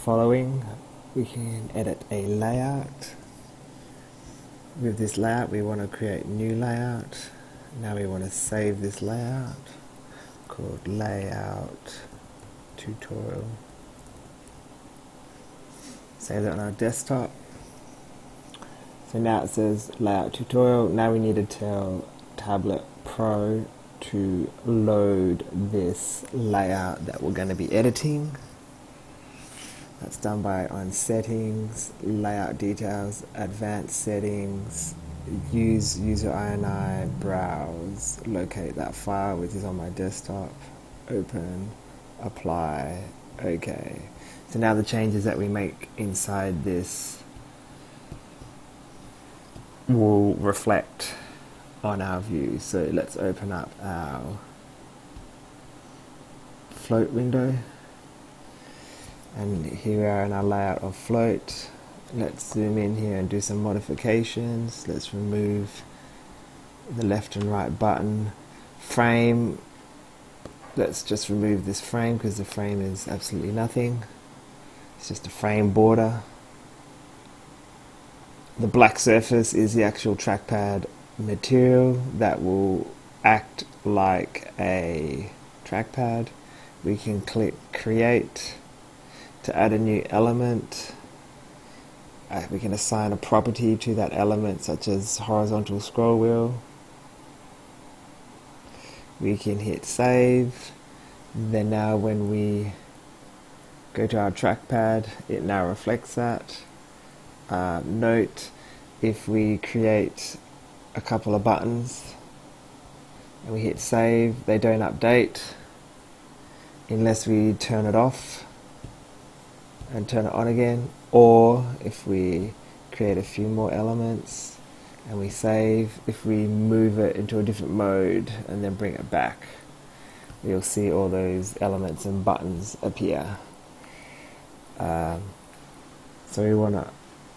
following. We can edit a layout. With this layout we want to create new layout. Now we want to save this layout called layout tutorial. Save that on our desktop. So now it says layout tutorial. Now we need to tell Tablet Pro to load this layout that we're going to be editing. That's done by on settings, layout details, advanced settings, use user INI, browse, locate that file which is on my desktop, open, apply, OK. So now the changes that we make inside this will reflect on our view. So let's open up our float window. And here we are in our layout of float. Let's zoom in here and do some modifications. Let's remove the left and right button. Frame, let's just remove this frame because the frame is absolutely nothing. It's just a frame border. The black surface is the actual trackpad material that will act like a trackpad. We can click create to add a new element. We can assign a property to that element such as horizontal scroll wheel. We can hit save. Then now when we go to our trackpad, it now reflects that. Note, if we create a couple of buttons and we hit save, they don't update unless we turn it off and turn it on again, or if we create a few more elements and we save, if we move it into a different mode and then bring it back, you'll see all those elements and buttons appear. So we want to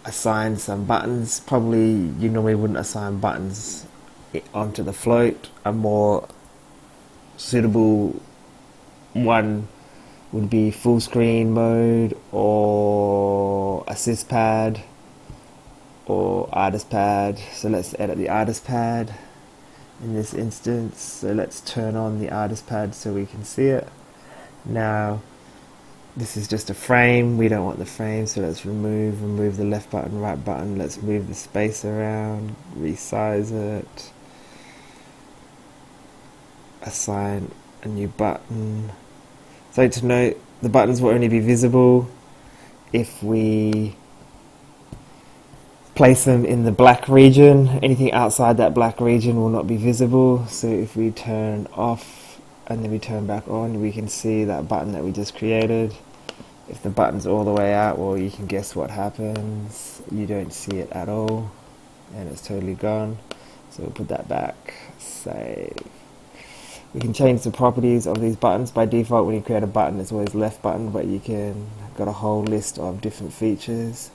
assign some buttons. Probably you normally wouldn't assign buttons onto the float. A more suitable one would be full screen mode or assist pad or artist pad. So let's edit the artist pad in this instance. So let's turn on the artist pad so we can see it. Now this is just a frame, we don't want the frame, so let's remove the left button, right button. Let's move the space around, resize it, assign a new button. So to note, the buttons will only be visible if we place them in the black region. Anything outside that black region will not be visible. So if we turn off and then we turn back on, we can see that button that we just created. If the button's all the way out, well, you can guess what happens. You don't see it at all and it's totally gone. So we'll put that back, save. We can change the properties of these buttons. By default, when you create a button, it's always left button, but you can got a whole list of different features.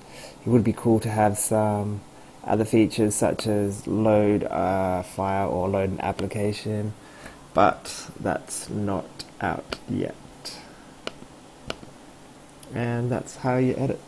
It would be cool to have some other features such as load a file or load an application, but that's not out yet. And that's how you edit.